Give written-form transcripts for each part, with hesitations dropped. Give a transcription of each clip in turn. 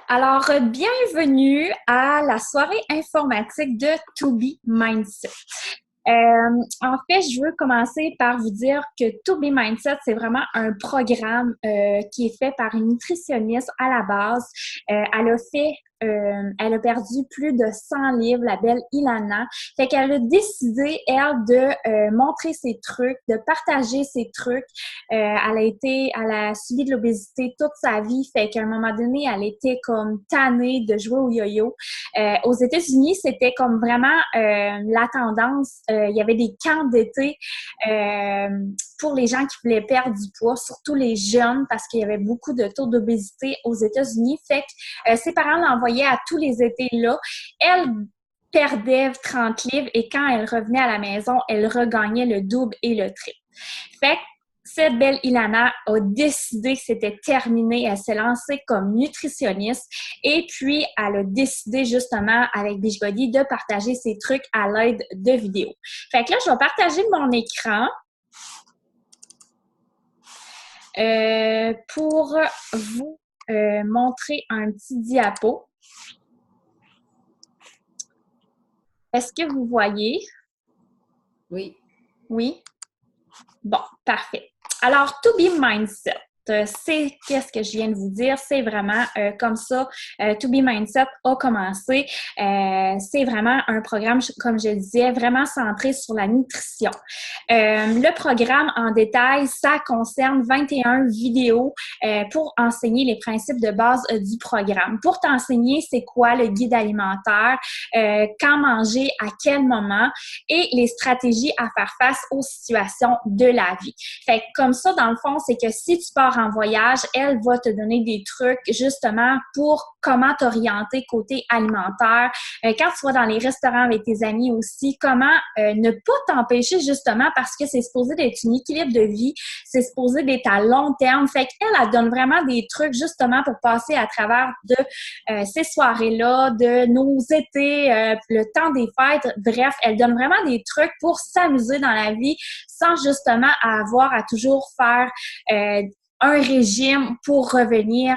Alors, bienvenue à la soirée informatique de To Be Mindset. En fait, je veux commencer par vous dire que To Be Mindset, c'est vraiment un programme qui est fait par une nutritionniste à la base. Elle a perdu plus de 100 livres, la belle Ilana. Fait qu'elle a décidé, elle, de montrer ses trucs, de partager ses trucs. Elle a subi de l'obésité toute sa vie. Fait qu'à un moment donné, elle était comme tannée de jouer au yo-yo. Aux États-Unis, c'était comme vraiment la tendance. Il y avait des camps d'été pour les gens qui voulaient perdre du poids, surtout les jeunes, parce qu'il y avait beaucoup de taux d'obésité aux États-Unis. Fait que ses parents l'envoyaient à tous les étés là. Elle perdait 30 livres et quand elle revenait à la maison, elle regagnait le double et le triple. Fait que cette belle Ilana a décidé que c'était terminé. Elle s'est lancée comme nutritionniste et puis elle a décidé justement avec Beachbody de partager ses trucs à l'aide de vidéos. Fait que là, je vais partager mon écran pour vous montrer un petit diapo. Est-ce que vous voyez? Oui. Oui? Bon, parfait. Alors, To Be Mindset, c'est qu'est-ce que je viens de vous dire, c'est vraiment comme ça, To Be Mindset a commencé. C'est vraiment un programme, comme je le disais, vraiment centré sur la nutrition. Le programme en détail, ça concerne 21 vidéos pour enseigner les principes de base du programme. Pour t'enseigner, c'est quoi le guide alimentaire, quand manger, à quel moment et les stratégies à faire face aux situations de la vie. Fait que comme ça, dans le fond, c'est que si tu pars en voyage, elle va te donner des trucs justement pour comment t'orienter côté alimentaire. Quand tu vas dans les restaurants avec tes amis aussi, comment ne pas t'empêcher justement parce que c'est supposé d'être un équilibre de vie, c'est supposé d'être à long terme. Fait qu'elle, elle donne vraiment des trucs justement pour passer à travers de ces soirées-là, de nos étés, le temps des fêtes. Bref, elle donne vraiment des trucs pour s'amuser dans la vie sans justement avoir à toujours faire un régime pour revenir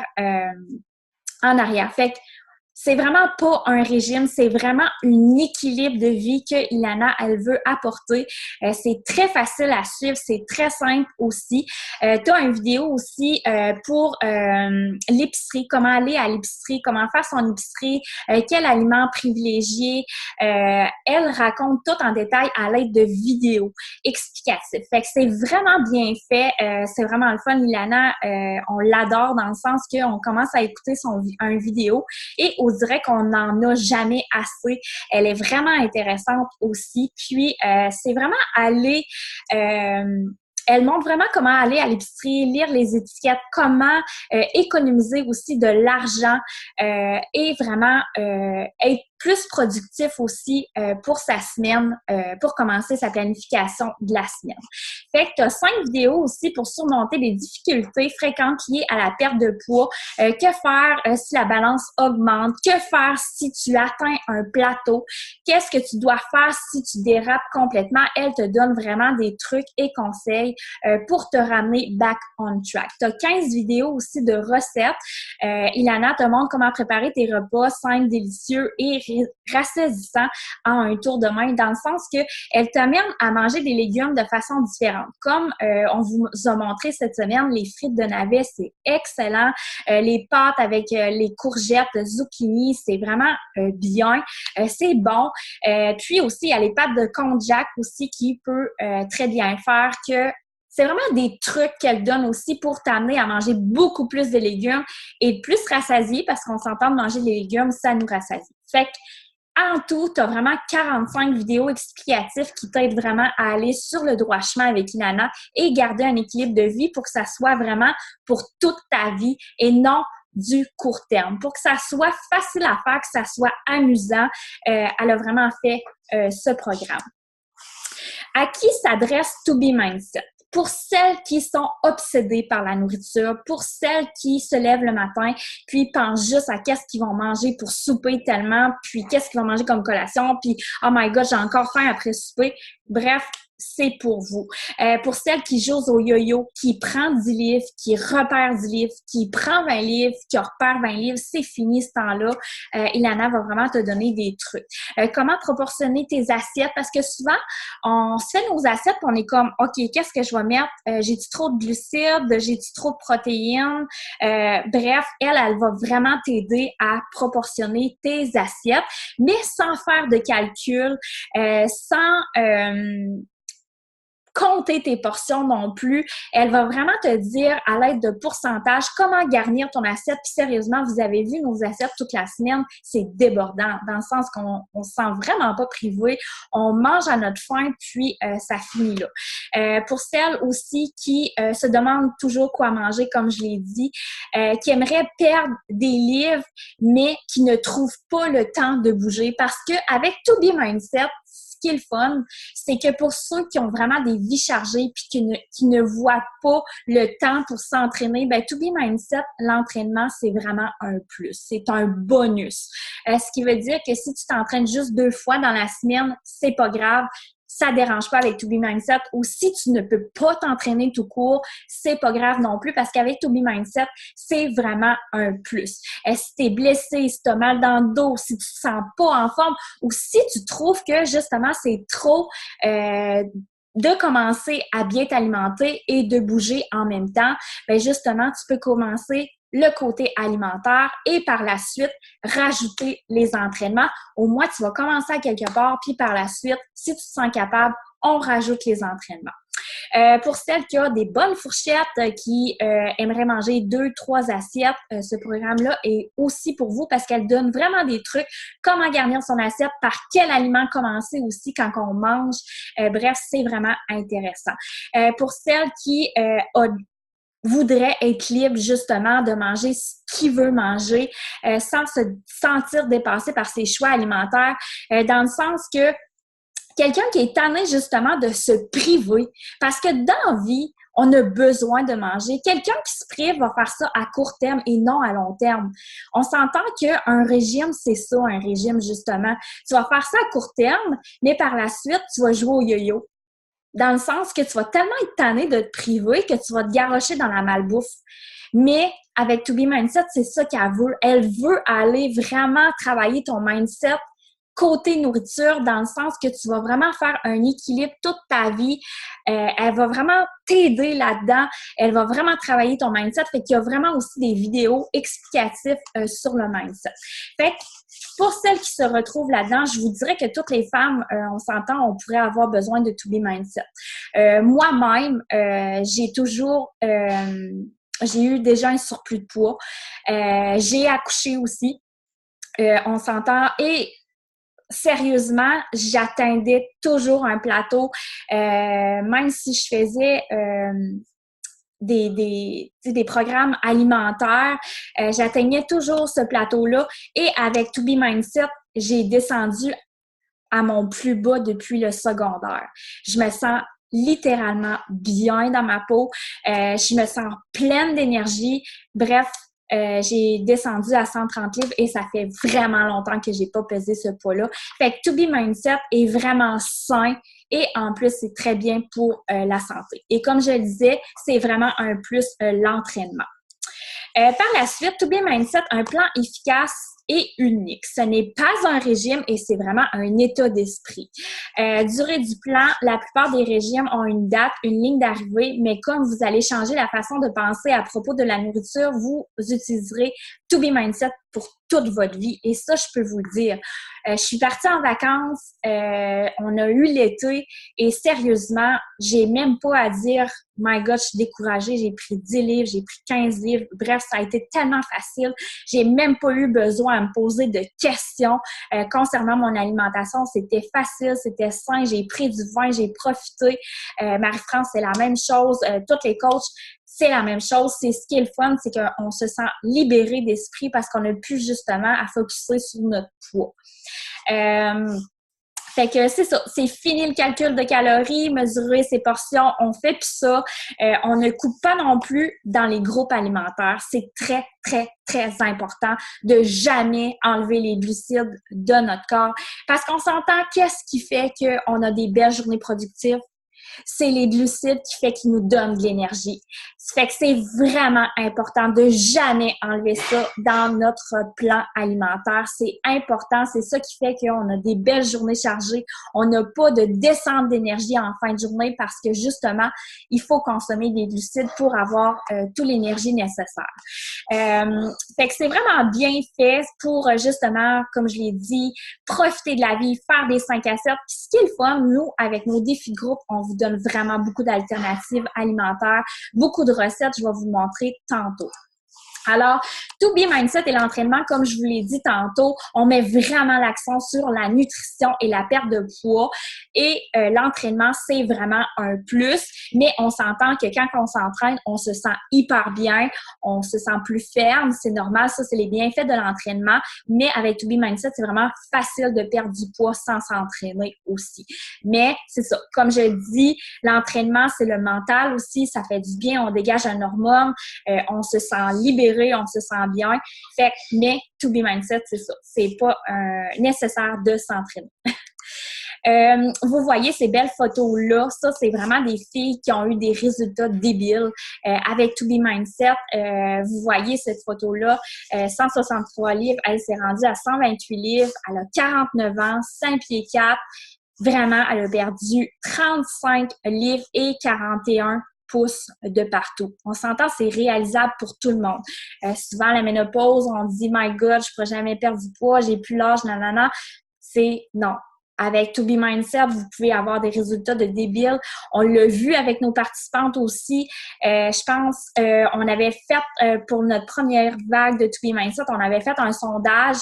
en arrière. Fait que c'est vraiment pas un régime, c'est vraiment un équilibre de vie que Ilana, elle veut apporter. C'est très facile à suivre, c'est très simple aussi. Tu as une vidéo aussi pour l'épicerie, comment aller à l'épicerie, comment faire son épicerie, quel aliment privilégier. Elle raconte tout en détail à l'aide de vidéos explicatives. Fait que c'est vraiment bien fait, c'est vraiment le fun. Ilana, on l'adore dans le sens qu'on commence à écouter un vidéo et on dirait qu'on n'en a jamais assez. Elle est vraiment intéressante aussi. Puis, c'est vraiment aller... elle montre vraiment comment aller à l'épicerie, lire les étiquettes, comment économiser aussi de l'argent et vraiment être plus productif aussi pour sa semaine, pour commencer sa planification de la semaine. Fait que tu as 5 vidéos aussi pour surmonter les difficultés fréquentes liées à la perte de poids. Que faire si la balance augmente? Que faire si tu atteins un plateau? Qu'est-ce que tu dois faire si tu dérapes complètement? Elle te donne vraiment des trucs et conseils pour te ramener back on track. Tu as 15 vidéos aussi de recettes. Ilana te montre comment préparer tes repas simples, délicieux et rassaisissants en un tour de main, dans le sens que elle t'amène à manger des légumes de façon différente. Comme on vous a montré cette semaine, les frites de navets, c'est excellent. Les pâtes avec les courgettes, zucchini, c'est vraiment bien. C'est bon. Puis aussi, il y a les pâtes de konjac aussi qui peut très bien faire que c'est vraiment des trucs qu'elle donne aussi pour t'amener à manger beaucoup plus de légumes et plus rassasié parce qu'on s'entend de manger des légumes, ça nous rassasie. Fait que, en tout, tu as vraiment 45 vidéos explicatives qui t'aident vraiment à aller sur le droit chemin avec Ilana et garder un équilibre de vie pour que ça soit vraiment pour toute ta vie et non du court terme. Pour que ça soit facile à faire, que ça soit amusant, elle a vraiment fait ce programme. À qui s'adresse To Be Mindset? Pour celles qui sont obsédées par la nourriture, pour celles qui se lèvent le matin puis pensent juste à qu'est-ce qu'ils vont manger pour souper tellement, puis qu'est-ce qu'ils vont manger comme collation, puis oh my god, j'ai encore faim après souper. Bref, c'est pour vous. Pour celles qui jouent au yo-yo, qui prend 10 livres, qui repère 10 livres, qui prend 20 livres, qui repère 20 livres, c'est fini ce temps-là. Ilana va vraiment te donner des trucs. Comment proportionner tes assiettes? Parce que souvent, on se fait nos assiettes, on est comme, OK, qu'est-ce que je vais mettre? J'ai-tu trop de glucides? J'ai-tu trop de protéines? Bref, elle va vraiment t'aider à proportionner tes assiettes, mais sans faire de calcul, sans compter tes portions non plus. Elle va vraiment te dire à l'aide de pourcentage comment garnir ton assiette. Puis sérieusement, vous avez vu nos assiettes toute la semaine, c'est débordant dans le sens qu'on on se sent vraiment pas privé. On mange à notre faim, puis ça finit là. Pour celles aussi qui se demandent toujours quoi manger, comme je l'ai dit, qui aimeraient perdre des livres, mais qui ne trouvent pas le temps de bouger parce que avec To Be Mindset, ce qui est le fun, c'est que pour ceux qui ont vraiment des vies chargées puis qui ne voient pas le temps pour s'entraîner, ben To Be Mindset, l'entraînement, c'est vraiment un plus. C'est un bonus. Ce qui veut dire que si tu t'entraînes juste 2 fois dans la semaine, c'est pas grave. Ça dérange pas avec To Be Mindset, ou si tu ne peux pas t'entraîner tout court, c'est pas grave non plus parce qu'avec To Be Mindset, c'est vraiment un plus. Si t'es blessé, si t'as mal dans le dos, si tu te sens pas en forme ou si tu trouves que justement c'est trop de commencer à bien t'alimenter et de bouger en même temps, bien justement, tu peux commencer le côté alimentaire et par la suite, rajouter les entraînements. Au moins, tu vas commencer à quelque part, puis par la suite, si tu te sens capable, on rajoute les entraînements. Pour celles qui ont des bonnes fourchettes, qui aimeraient manger 2-3 assiettes, ce programme-là est aussi pour vous parce qu'elle donne vraiment des trucs, comment garnir son assiette, par quel aliment commencer aussi quand on mange. Bref, c'est vraiment intéressant. Pour celles qui voudrait être libre justement de manger ce qu'il veut manger sans se sentir dépassé par ses choix alimentaires, dans le sens que quelqu'un qui est tanné justement de se priver, parce que dans la vie, on a besoin de manger. Quelqu'un qui se prive va faire ça à court terme et non à long terme. On s'entend qu'un régime, c'est ça, un régime justement. Tu vas faire ça à court terme, mais par la suite, tu vas jouer au yo-yo. Dans le sens que tu vas tellement être tanné de te priver que tu vas te garrocher dans la malbouffe. Mais avec To Be Mindset, c'est ça qu'elle veut. Elle veut aller vraiment travailler ton mindset côté nourriture, dans le sens que tu vas vraiment faire un équilibre toute ta vie. Elle va vraiment t'aider là-dedans. Elle va vraiment travailler ton mindset. Fait qu'il y a vraiment aussi des vidéos explicatives sur le mindset. Fait que pour celles qui se retrouvent là-dedans, je vous dirais que toutes les femmes, on s'entend, on pourrait avoir besoin de To Be Mindset. Moi-même, j'ai eu déjà un surplus de poids. J'ai accouché aussi. On s'entend. Et sérieusement, j'atteindais toujours un plateau. Même si je faisais des programmes alimentaires, j'atteignais toujours ce plateau-là. Et avec To Be Mindset, j'ai descendu à mon plus bas depuis le secondaire. Je me sens littéralement bien dans ma peau. Je me sens pleine d'énergie. Bref, j'ai descendu à 130 livres et ça fait vraiment longtemps que j'ai pas pesé ce poids-là. Fait que To Be Mindset est vraiment sain et en plus, c'est très bien pour la santé. Et comme je le disais, c'est vraiment un plus l'entraînement. Par la suite, To Be Mindset, un plan efficace et unique. Ce n'est pas un régime et c'est vraiment un état d'esprit. Durée du plan, la plupart des régimes ont une date, une ligne d'arrivée, mais comme vous allez changer la façon de penser à propos de la nourriture, vous utiliserez To Be Mindset pour toute votre vie. Et ça, je peux vous le dire. Je suis partie en vacances, on a eu l'été et sérieusement, j'ai même pas à dire « My God, je suis découragée, j'ai pris 10 livres, j'ai pris 15 livres. » Bref, ça a été tellement facile. J'ai même pas eu besoin à me poser de questions concernant mon alimentation. C'était facile, c'était sain. J'ai pris du vin, j'ai profité. Marie-France, c'est la même chose. Toutes les coachs, c'est la même chose. C'est ce qui est le fun, c'est qu'on se sent libéré d'esprit parce qu'on n'a plus justement à focusser sur notre poids. Fait que c'est ça, c'est fini le calcul de calories, mesurer ses portions, on fait plus ça. On ne coupe pas non plus dans les groupes alimentaires. C'est très, très, très important de jamais enlever les glucides de notre corps. Parce qu'on s'entend, qu'est-ce qui fait qu'on a des belles journées productives? C'est les glucides qui fait qu'ils nous donnent de l'énergie. Ça fait que c'est vraiment important de jamais enlever ça dans notre plan alimentaire. C'est important, c'est ça qui fait qu'on a des belles journées chargées. On n'a pas de descente d'énergie en fin de journée parce que justement, il faut consommer des glucides pour avoir toute l'énergie nécessaire. Fait que c'est vraiment bien fait pour justement, comme je l'ai dit, profiter de la vie, faire des 5 à 7. Puis ce qui est le fun, nous, avec nos défis de groupe, on vous donne vraiment beaucoup d'alternatives alimentaires, beaucoup de recettes, je vais vous montrer tantôt. Alors, To Be Mindset et l'entraînement, comme je vous l'ai dit tantôt, on met vraiment l'accent sur la nutrition et la perte de poids. Et l'entraînement, c'est vraiment un plus. Mais on s'entend que quand on s'entraîne, on se sent hyper bien, on se sent plus ferme. C'est normal, ça, c'est les bienfaits de l'entraînement. Mais avec To Be Mindset, c'est vraiment facile de perdre du poids sans s'entraîner aussi. Mais c'est ça, comme je dis, l'entraînement, c'est le mental aussi. Ça fait du bien, on dégage un hormone, on se sent libéré, on se sent bien. Fait mais To Be Mindset, c'est ça. C'est pas nécessaire de s'entraîner. Vous voyez ces belles photos-là. Ça, c'est vraiment des filles qui ont eu des résultats débiles avec To Be Mindset. Vous voyez cette photo-là. 163 livres. Elle s'est rendue à 128 livres. Elle a 49 ans, 5 pieds 4. Vraiment, elle a perdu 35 livres et 41 pouces de partout. On s'entend, c'est réalisable pour tout le monde. Souvent, la ménopause, on dit « My God, je ne pourrai jamais perdre du poids, j'ai plus l'âge, nanana ». C'est non. Avec To Be Mindset, vous pouvez avoir des résultats de débiles. On l'a vu avec nos participantes aussi. Je pense, on avait fait, pour notre première vague de To Be Mindset, on avait fait un sondage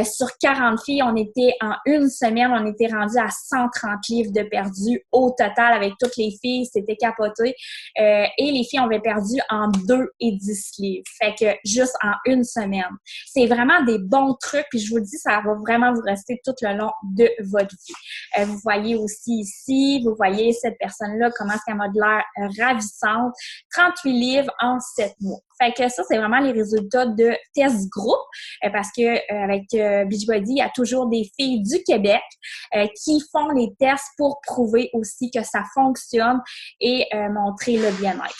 sur 40 filles. On était, en une semaine, on était rendu à 130 livres de perdus au total avec toutes les filles. C'était capoté. Et les filles avaient perdu en 2 et 10 livres. Fait que juste en une semaine. C'est vraiment des bons trucs. Puis je vous le dis, ça va vraiment vous rester tout le long de votre vie. Vous voyez aussi ici, vous voyez cette personne-là, comment est-ce qu'elle a de l'air ravissante. 38 livres en 7 mois. Fait que ça, c'est vraiment les résultats de test groupe parce que avec Beachbody, il y a toujours des filles du Québec qui font les tests pour prouver aussi que ça fonctionne et montrer le bien-être.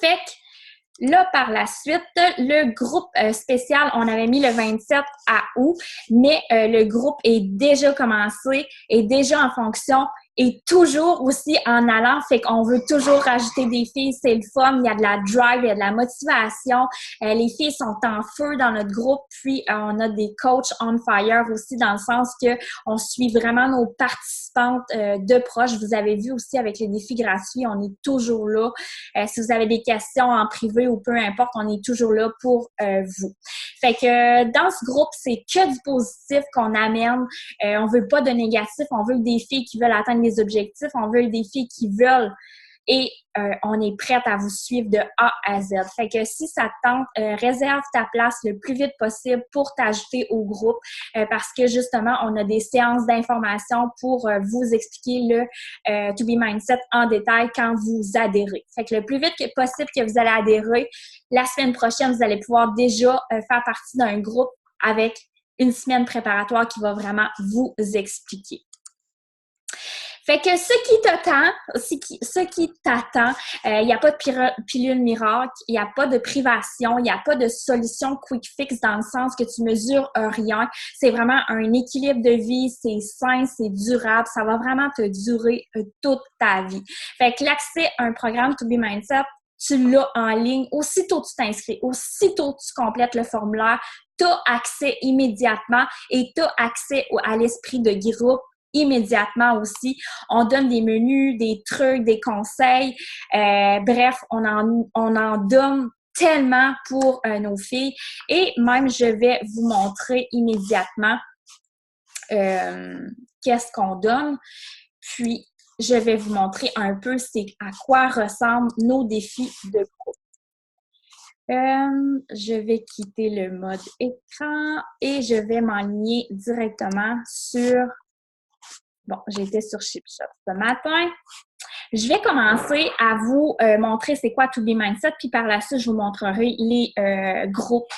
Fait que là, par la suite, le groupe spécial, on avait mis le 27 à août, mais le groupe est déjà commencé, est déjà en fonction et toujours aussi en allant, fait qu'on veut toujours rajouter des filles, c'est le fun, il y a de la drive, il y a de la motivation, les filles sont en feu dans notre groupe, puis on a des coachs on fire aussi dans le sens que on suit vraiment nos participantes de proche. Vous avez vu aussi avec les défis gratuits, on est toujours là. Si vous avez des questions en privé ou peu importe, on est toujours là pour vous. Fait que dans ce groupe, c'est que du positif qu'on amène. On veut pas de négatif, on veut des filles qui veulent atteindre des objectifs, on veut des filles qui veulent et on est prête à vous suivre de A à Z. Fait que si ça te tente, réserve ta place le plus vite possible pour t'ajouter au groupe parce que justement, on a des séances d'information pour vous expliquer le To Be Mindset en détail quand vous adhérez. Fait que le plus vite possible que vous allez adhérer, la semaine prochaine, vous allez pouvoir déjà faire partie d'un groupe avec une semaine préparatoire qui va vraiment vous expliquer. Fait que ce qui t'attend, il n'y a pas de pilule miracle, il n'y a pas de privation, il n'y a pas de solution quick fix dans le sens que tu mesures rien. C'est vraiment un équilibre de vie, c'est sain, c'est durable, ça va vraiment te durer toute ta vie. Fait que l'accès à un programme To Be Mindset, tu l'as en ligne. Aussitôt tu t'inscris, aussitôt tu complètes le formulaire, tu as accès immédiatement et tu as accès à l'esprit de groupe immédiatement aussi. On donne des menus, des trucs, des conseils. Bref, on en donne tellement pour nos filles. Et même, je vais vous montrer immédiatement qu'est-ce qu'on donne. Puis, je vais vous montrer un peu c'est à quoi ressemblent nos défis de groupe. Je vais quitter le mode écran et je vais m'enligner directement sur Bon, j'étais sur ShipShop ce matin. Je vais commencer à vous montrer c'est quoi To Be Mindset, puis par la suite, je vous montrerai les groupes.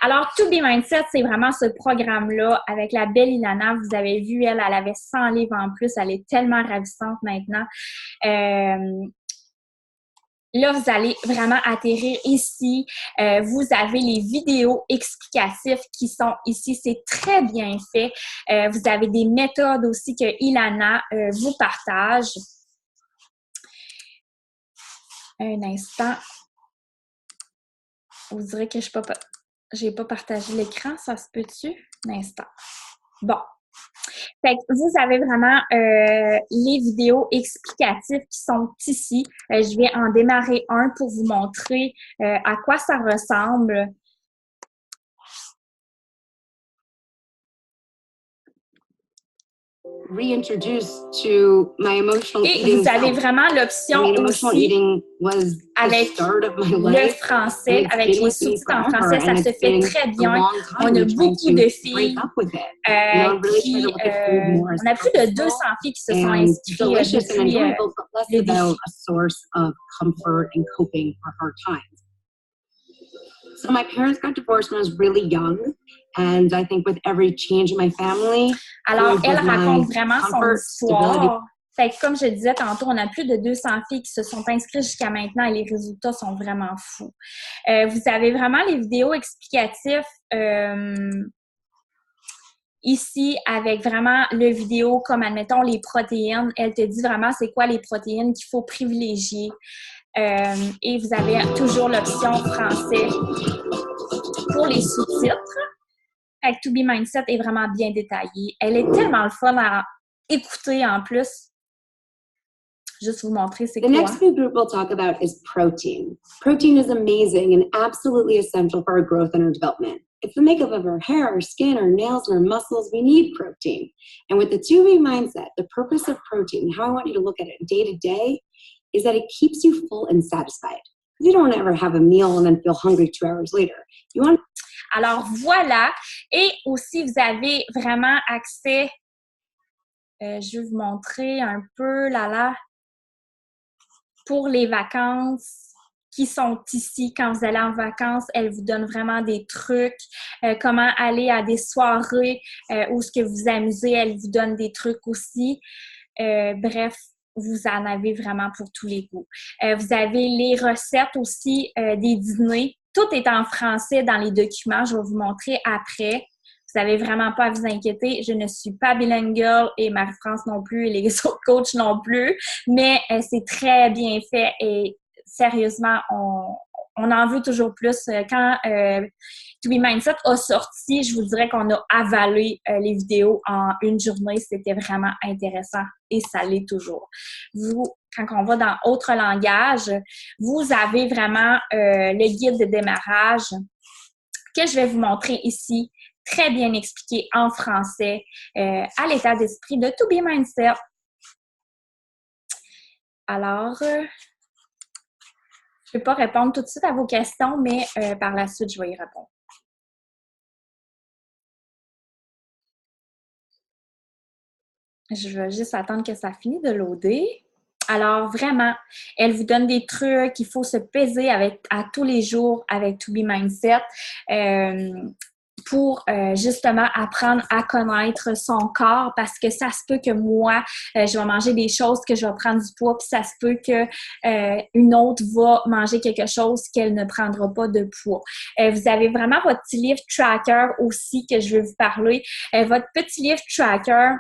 Alors, To Be Mindset, c'est vraiment ce programme-là avec la belle Ilana. Vous avez vu, elle avait 100 livres en plus. Elle est tellement ravissante maintenant. Là, vous allez vraiment atterrir ici. Vous avez les vidéos explicatives qui sont ici. C'est très bien fait. Vous avez des méthodes aussi que Ilana vous partage. Un instant. Vous direz que je n'ai pas partagé l'écran. Ça se peut-tu? Un instant. Bon. Fait que vous avez vraiment les vidéos explicatives qui sont ici. Je vais en démarrer un pour vous montrer à quoi ça ressemble. Reintroduced to my emotional Et eating. vous avez vraiment l'option aussi avec le français, avec les sous-titres en français, ça se fait très bien. On a beaucoup de filles qui... on a plus de 200 filles qui se sont inscrites depuis le défi. So my parents got divorced when I was really young, and I think with every change in my family. Alors, elle raconte vraiment son histoire. Fait que, comme je disais tantôt, on a plus de 200 filles qui se sont inscrites jusqu'à maintenant et les résultats sont vraiment fous. Vous avez vraiment les vidéos explicatives ici avec vraiment le vidéo comme, admettons, les protéines. Elle te dit vraiment c'est quoi les protéines qu'il faut privilégier. Et vous avez toujours l'option français pour les sous-titres. Avec To Be Mindset est vraiment bien détaillée. Elle est tellement le fun à écouter en plus. Juste vous montrer c'est quoi. The next big group we'll talk about is protein. Protein is amazing and absolutely essential for our growth and our development. It's the makeup of our hair, our skin, our nails, and our muscles. We need protein. And with the To Be Mindset, the purpose of protein, how I want you to look at it day to day, is that it keeps you full and satisfied. You don't want to ever have a meal and then feel hungry 2 hours later. You want. Alors voilà. Et aussi, vous avez vraiment accès. Je vais vous montrer un peu là. Pour les vacances qui sont ici. Quand vous allez en vacances, elle vous donne vraiment des trucs. Comment aller à des soirées où ce que vous amusez, elle vous donne des trucs aussi. Bref, vous en avez vraiment pour tous les goûts. Vous avez les recettes aussi des dîners. Tout est en français dans les documents. Je vais vous montrer après. Vous n'avez vraiment pas à vous inquiéter. Je ne suis pas bilingual et Marie-France non plus et les autres coachs non plus. Mais c'est très bien fait et sérieusement, on en veut toujours plus. Quand To Be Mindset a sorti, je vous dirais qu'on a avalé les vidéos en une journée. C'était vraiment intéressant et ça l'est toujours. Vous, quand on va dans autre langage, vous avez vraiment le guide de démarrage que je vais vous montrer ici, très bien expliqué en français, à l'état d'esprit de To Be Mindset. Alors, je ne vais pas répondre tout de suite à vos questions, mais par la suite, je vais y répondre. Je vais juste attendre que ça finisse de loader. Alors, vraiment, elle vous donne des trucs, il faut se peser à tous les jours avec To Be Mindset pour justement apprendre à connaître son corps parce que ça se peut que moi, je vais manger des choses que je vais prendre du poids puis ça se peut que une autre va manger quelque chose qu'elle ne prendra pas de poids. Vous avez vraiment votre petit livre tracker aussi que je vais vous parler. Votre petit livre tracker,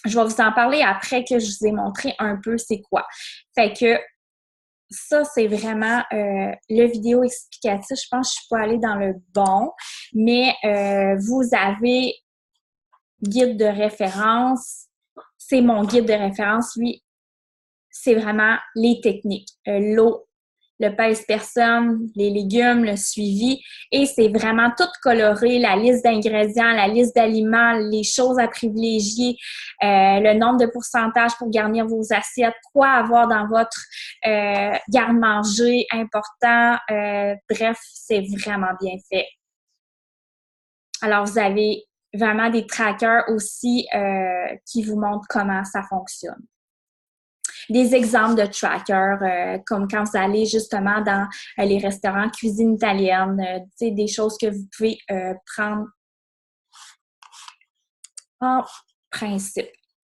je vais vous en parler après que je vous ai montré un peu c'est quoi. Fait que ça, c'est vraiment le vidéo explicatif. Je pense que je suis pas allée dans le bon, mais vous avez guide de référence. C'est mon guide de référence. Lui, c'est vraiment les techniques. L'eau, le pèse-personne, les légumes, le suivi. Et c'est vraiment tout coloré, la liste d'ingrédients, la liste d'aliments, les choses à privilégier, le nombre de pourcentages pour garnir vos assiettes, quoi avoir dans votre garde-manger important. Bref, c'est vraiment bien fait. Alors, vous avez vraiment des trackers aussi qui vous montrent comment ça fonctionne. Des exemples de trackers, comme quand vous allez justement dans les restaurants cuisine italienne, tu sais, des choses que vous pouvez prendre en principe.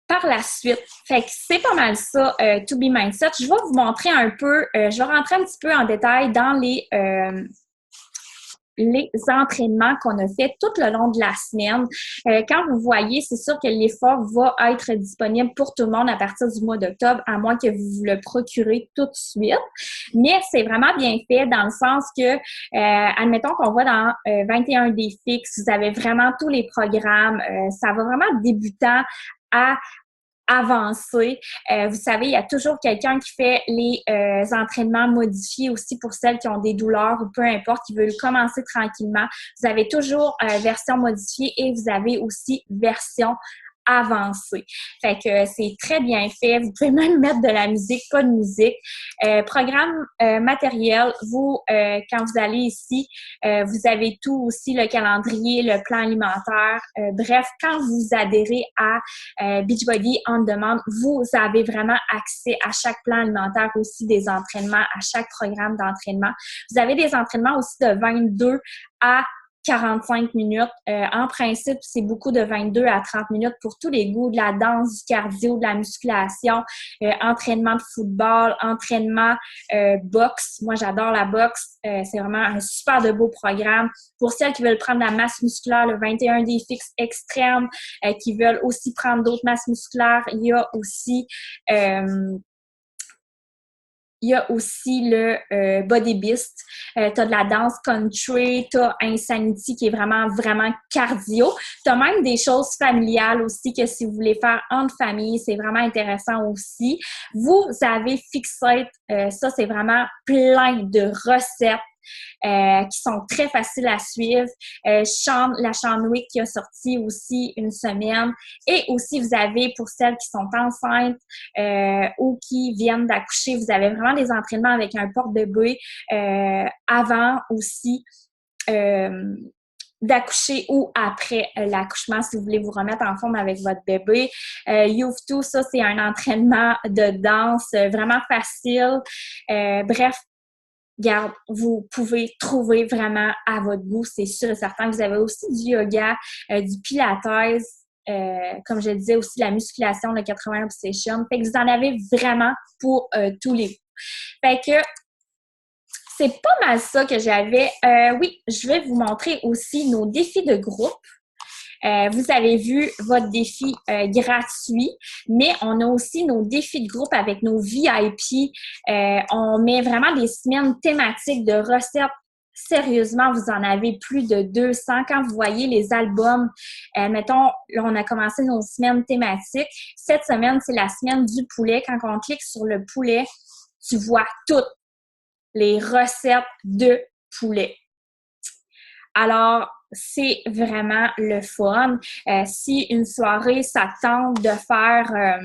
Par la suite, fait que c'est pas mal ça, To Be Mindset. Je vais vous montrer un peu, je vais rentrer un petit peu en détail dans les entraînements qu'on a fait tout le long de la semaine. Quand vous voyez, c'est sûr que l'effort va être disponible pour tout le monde à partir du mois d'octobre, à moins que vous vous le procurez tout de suite. Mais c'est vraiment bien fait dans le sens que, admettons qu'on va dans 21 défis, vous avez vraiment tous les programmes. Ça va vraiment débutant à avancé. Vous savez, il y a toujours quelqu'un qui fait les entraînements modifiés aussi pour celles qui ont des douleurs ou peu importe, qui veulent commencer tranquillement. Vous avez toujours version modifiée et vous avez aussi version avancée. Fait que c'est très bien fait. Vous pouvez même mettre de la musique, pas de musique. Programme matériel, vous, quand vous allez ici, vous avez tout aussi, le calendrier, le plan alimentaire. Bref, quand vous adhérez à Beachbody On Demand, vous avez vraiment accès à chaque plan alimentaire, aussi des entraînements, à chaque programme d'entraînement. Vous avez des entraînements aussi de 22 à 45 minutes. En principe, c'est beaucoup de 22 à 30 minutes pour tous les goûts, de la danse, du cardio, de la musculation, entraînement de football, entraînement boxe. Moi, j'adore la boxe. C'est vraiment un super de beau programme. Pour celles qui veulent prendre la masse musculaire, le 21 défis extrêmes, qui veulent aussi prendre d'autres masses musculaires, il y a aussi le Body Beast. Tu as de la danse country, tu as Insanity qui est vraiment, vraiment cardio. Tu as même des choses familiales aussi que si vous voulez faire entre famille, c'est vraiment intéressant aussi. Vous avez Fixate, ça c'est vraiment plein de recettes qui sont très faciles à suivre. La Sean Wick qui a sorti aussi une semaine. Et aussi, vous avez, pour celles qui sont enceintes ou qui viennent d'accoucher, vous avez vraiment des entraînements avec un porte-bébé avant aussi d'accoucher ou après l'accouchement, si vous voulez vous remettre en forme avec votre bébé. Youth 2, ça, c'est un entraînement de danse vraiment facile. Bref, regarde, vous pouvez trouver vraiment à votre goût, c'est sûr et certain. Vous avez aussi du yoga, du pilates, comme je disais aussi, la musculation, le 80 Obsession. Fait que vous en avez vraiment pour tous les goûts. Fait que c'est pas mal ça que j'avais. Oui, je vais vous montrer aussi nos défis de groupe. Vous avez vu votre défi gratuit, mais on a aussi nos défis de groupe avec nos VIP. On met vraiment des semaines thématiques de recettes. Sérieusement, vous en avez plus de 200. Quand vous voyez les albums, mettons, là, on a commencé nos semaines thématiques. Cette semaine, c'est la semaine du poulet. Quand on clique sur le poulet, tu vois toutes les recettes de poulet. Alors, c'est vraiment le fun. Si une soirée, ça tente de faire...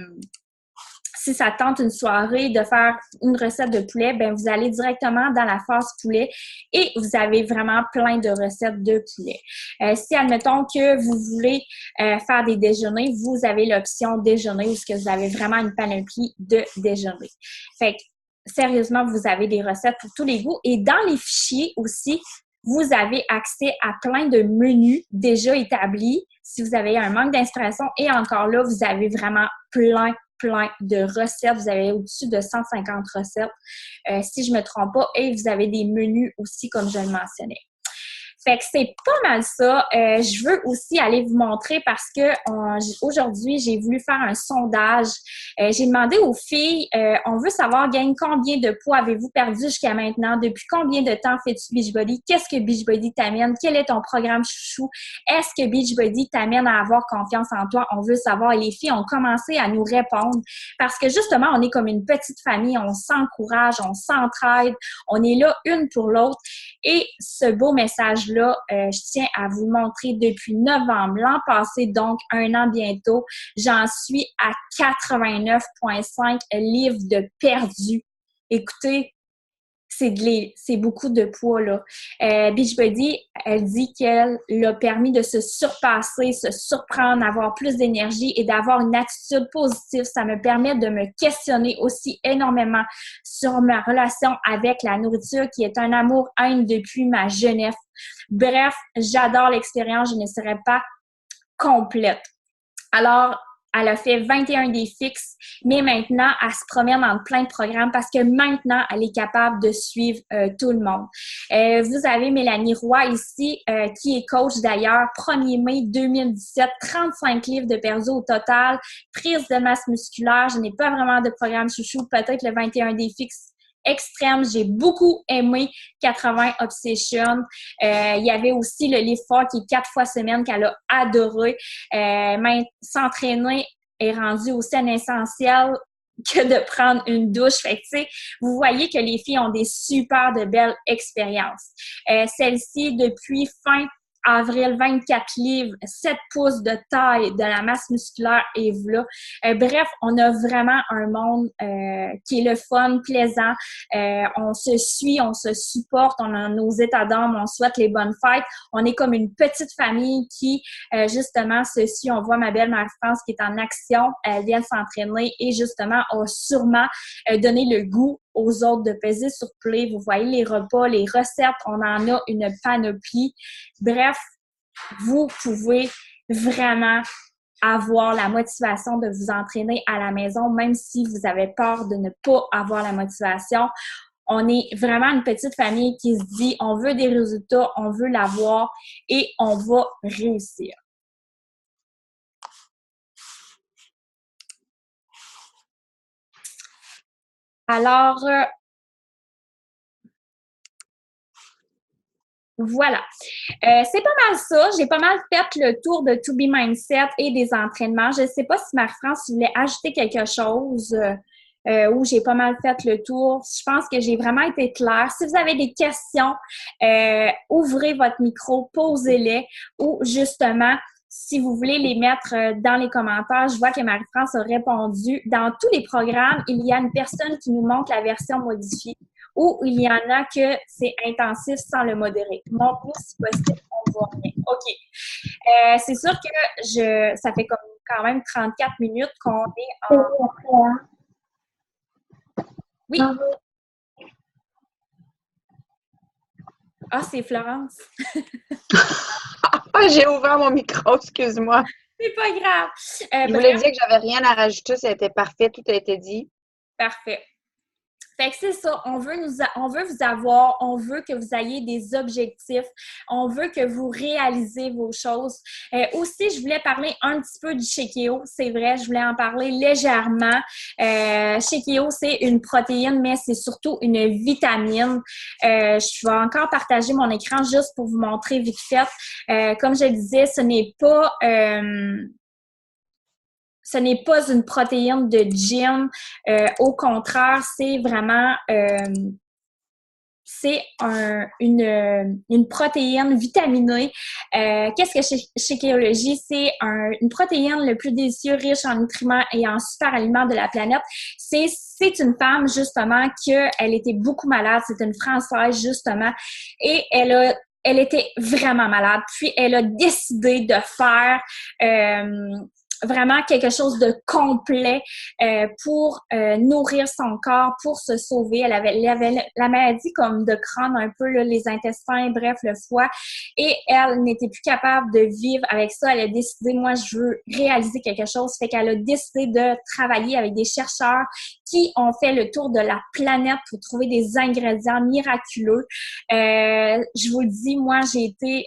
si ça tente une soirée de faire une recette de poulet, ben vous allez directement dans la phase poulet et vous avez vraiment plein de recettes de poulet. Si, admettons que vous voulez faire des déjeuners, vous avez l'option déjeuner où vous avez vraiment une panoplie de déjeuner. Fait que, sérieusement, vous avez des recettes pour tous les goûts. Et dans les fichiers aussi, vous avez accès à plein de menus déjà établis si vous avez un manque d'inspiration. Et encore là, vous avez vraiment plein de recettes. Vous avez au-dessus de 150 recettes, si je ne me trompe pas. Et vous avez des menus aussi, comme je le mentionnais. Fait que c'est pas mal ça. Je veux aussi aller vous montrer parce que aujourd'hui, j'ai voulu faire un sondage. J'ai demandé aux filles, on veut savoir, gagne combien de poids avez-vous perdu jusqu'à maintenant? Depuis combien de temps fais-tu Beachbody? Qu'est-ce que Beachbody t'amène? Quel est ton programme chouchou? Est-ce que Beachbody t'amène à avoir confiance en toi? On veut savoir. Et les filles ont commencé à nous répondre parce que justement, on est comme une petite famille. On s'encourage, on s'entraide. On est là une pour l'autre. Et ce beau message-là, je tiens à vous montrer depuis novembre l'an passé, donc un an bientôt. J'en suis à 89,5 livres de perdus. Écoutez, c'est beaucoup de poids, là. Beachbody, elle dit qu'elle l'a permis de se surpasser, se surprendre, avoir plus d'énergie et d'avoir une attitude positive. Ça me permet de me questionner aussi énormément sur ma relation avec la nourriture qui est un amour-haine depuis ma jeunesse. Bref, j'adore l'expérience, je ne serais pas complète. Alors, elle a fait 21 défis fixes, mais maintenant, elle se promène dans plein de programmes parce que maintenant, elle est capable de suivre tout le monde. Vous avez Mélanie Roy ici, qui est coach d'ailleurs, 1er mai 2017, 35 livres de perdu au total, prise de masse musculaire. Je n'ai pas vraiment de programme chouchou, peut-être le 21 défis fixes extrême. J'ai beaucoup aimé 80 Obsession. Il y avait aussi le livre fort qui est 4 fois semaine qu'elle a adoré. Même s'entraîner est rendu aussi un essentiel que de prendre une douche. Fait que, tu sais, vous voyez que les filles ont des super de belles expériences. Celle-ci, depuis fin avril, 24 livres, 7 pouces de taille, de la masse musculaire et voilà. Bref, on a vraiment un monde qui est le fun, plaisant. On se suit, on se supporte, on a nos états d'âme, on souhaite les bonnes fêtes. On est comme une petite famille qui, justement, se suit. On voit ma belle Marie-France qui est en action. Elle vient s'entraîner et, justement, a sûrement donné le goût aux autres de peser sur play. Vous voyez les repas, les recettes, on en a une panoplie. Bref, vous pouvez vraiment avoir la motivation de vous entraîner à la maison, même si vous avez peur de ne pas avoir la motivation. On est vraiment une petite famille qui se dit, on veut des résultats, on veut l'avoir et on va réussir. Alors, voilà. C'est pas mal ça. J'ai pas mal fait le tour de To Be Mindset et des entraînements. Je ne sais pas si Marie-France voulait ajouter quelque chose ou j'ai pas mal fait le tour. Je pense que j'ai vraiment été claire. Si vous avez des questions, ouvrez votre micro, posez-les ou justement, si vous voulez les mettre dans les commentaires, je vois que Marie-France a répondu. Dans tous les programmes, il y a une personne qui nous montre la version modifiée ou il y en a que c'est intensif sans le modérer. Montre-nous si possible, on voit rien. OK. C'est sûr que ça fait comme quand même 34 minutes qu'on est en... Oui. Ah, c'est Florence. J'ai ouvert mon micro, excuse-moi. C'est pas grave. Je voulais dire que j'avais rien à rajouter, ça a été parfait, tout a été dit. Parfait. Fait que c'est ça, on veut vous avoir, on veut que vous ayez des objectifs, on veut que vous réalisez vos choses. Aussi, je voulais parler un petit peu du Shake.io, c'est vrai, je voulais en parler légèrement. Shake.io, c'est une protéine, mais c'est surtout une vitamine. Je vais encore partager mon écran juste pour vous montrer vite fait. Comme je disais, ce n'est pas une protéine de gym. Au contraire, c'est vraiment une protéine vitaminée. Qu'est-ce que Shakeology? C'est une protéine le plus délicieux, riche en nutriments et en super aliments de la planète. C'est une femme, justement, elle était beaucoup malade. C'est une Française, justement. Et elle était vraiment malade. Puis, elle a décidé de faire vraiment quelque chose de complet pour nourrir son corps, pour se sauver. Elle avait la maladie comme de Crohn, un peu là, les intestins, bref, le foie. Et elle n'était plus capable de vivre avec ça. Elle a décidé, moi, je veux réaliser quelque chose. Fait qu'elle a décidé de travailler avec des chercheurs qui ont fait le tour de la planète pour trouver des ingrédients miraculeux. Je vous le dis, moi, j'ai été...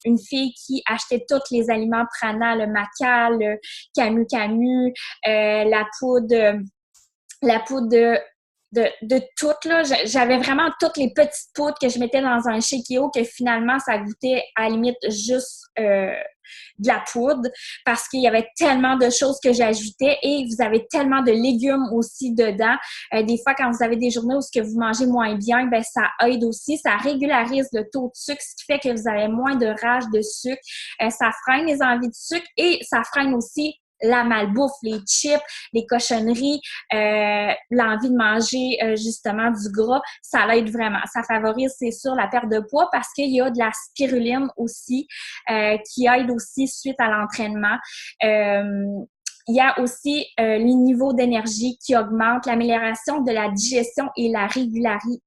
une fille qui achetait tous les aliments Prana, le maca, le camu, la poudre de toutes, là. J'avais vraiment toutes les petites poudres que je mettais dans un Shake.io que finalement, ça goûtait à la limite juste de la poudre parce qu'il y avait tellement de choses que j'ajoutais et vous avez tellement de légumes aussi dedans. Des fois, quand vous avez des journées où ce que vous mangez moins bien, ben ça aide aussi. Ça régularise le taux de sucre, ce qui fait que vous avez moins de rage de sucre. Ça freine les envies de sucre et ça freine aussi la malbouffe, les chips, les cochonneries, l'envie de manger justement du gras, ça l'aide vraiment. Ça favorise, c'est sûr, la perte de poids parce qu'il y a de la spiruline aussi qui aide aussi suite à l'entraînement. Il y a aussi les niveaux d'énergie qui augmentent, l'amélioration de la digestion et la régularité.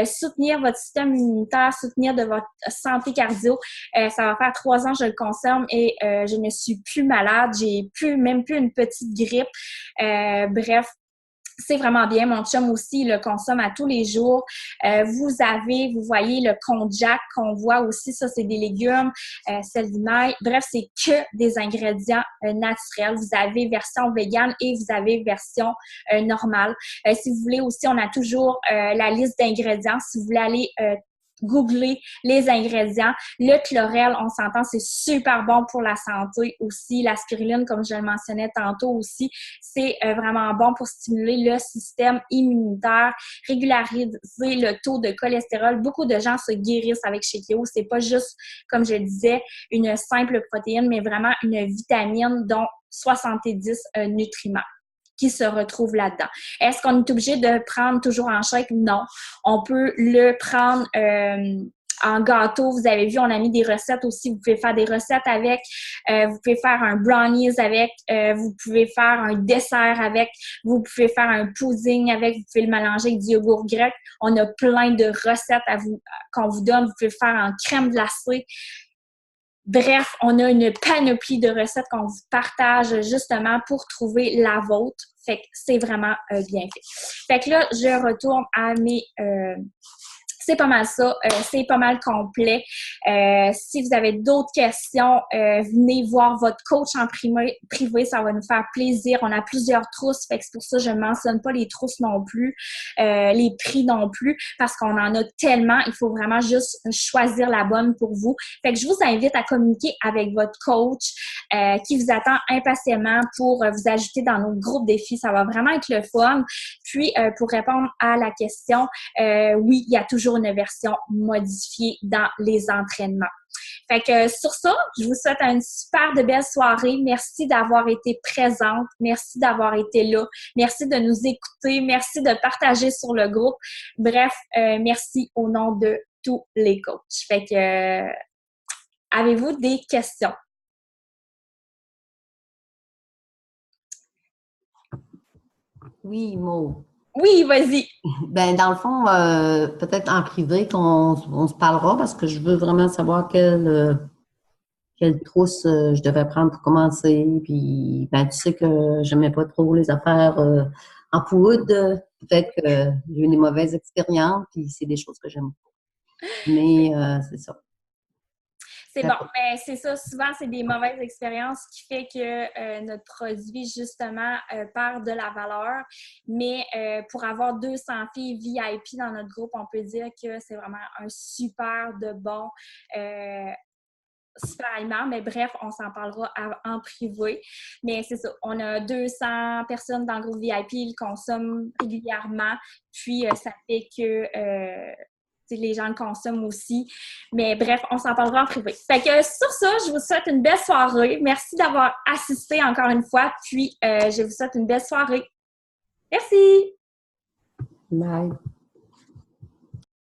Soutenir votre système immunitaire, soutenir de votre santé cardio. Ça va faire 3 ans que je le consomme et je ne suis plus malade. J'ai même plus une petite grippe. Bref, c'est vraiment bien. Mon chum aussi, il le consomme à tous les jours. Vous voyez le konjac qu'on voit aussi, ça, c'est des légumes, sel, vinaigre. Bref, c'est que des ingrédients naturels. Vous avez version végane et vous avez version normale. Si vous voulez aussi, on a toujours la liste d'ingrédients. Si vous voulez aller googler les ingrédients. Le chlorelle, on s'entend, c'est super bon pour la santé aussi. La spiruline, comme je le mentionnais tantôt aussi, c'est vraiment bon pour stimuler le système immunitaire, régulariser le taux de cholestérol. Beaucoup de gens se guérissent avec Shake-It. C'est pas juste, comme je disais, une simple protéine, mais vraiment une vitamine dont 70 nutriments qui se retrouvent là-dedans. Est-ce qu'on est obligé de prendre toujours en shake? Non. On peut le prendre en gâteau. Vous avez vu, on a mis des recettes aussi. Vous pouvez faire des recettes avec. Vous pouvez faire un brownies avec. Vous pouvez faire un dessert avec. Vous pouvez faire un pudding avec. Vous pouvez le mélanger avec du yogourt grec. On a plein de recettes qu'on vous donne. Vous pouvez le faire en crème glacée. Bref, on a une panoplie de recettes qu'on vous partage justement pour trouver la vôtre. Fait que c'est vraiment bien fait. Fait que là, je retourne à mes... c'est pas mal ça. C'est pas mal complet. Si vous avez d'autres questions, venez voir votre coach en privé. Ça va nous faire plaisir. On a plusieurs trousses. Fait que c'est pour ça que je ne mentionne pas les trousses non plus, les prix non plus, parce qu'on en a tellement. Il faut vraiment juste choisir la bonne pour vous. Fait que je vous invite à communiquer avec votre coach qui vous attend impatiemment pour vous ajouter dans nos groupes défis. Ça va vraiment être le fun. Puis, pour répondre à la question, oui, il y a toujours une version modifiée dans les entraînements. Fait que sur ça, je vous souhaite une super de belle soirée. Merci d'avoir été présente. Merci d'avoir été là. Merci de nous écouter. Merci de partager sur le groupe. Bref, merci au nom de tous les coachs. Fait que, avez-vous des questions? Oui, Maud. Oui, vas-y. Ben, dans le fond, peut-être en privé qu'on se parlera parce que je veux vraiment savoir quelle trousse je devais prendre pour commencer. Puis, ben, tu sais que j'aimais pas trop les affaires en poudre. Fait que j'ai eu des mauvaises expériences, puis c'est des choses que j'aime pas. Mais c'est ça. C'est bon, mais c'est ça, souvent, c'est des mauvaises expériences qui fait que notre produit, justement, perd de la valeur. Mais pour avoir 200 filles VIP dans notre groupe, on peut dire que c'est vraiment un super de bon super aliment. Mais bref, on s'en parlera en privé. Mais c'est ça, on a 200 personnes dans le groupe VIP, ils le consomment régulièrement. Puis, ça fait que... les gens le consomment aussi. Mais bref, on s'en parlera en privé. Fait que sur ça, je vous souhaite une belle soirée. Merci d'avoir assisté encore une fois. Puis, je vous souhaite une belle soirée. Merci! Bye!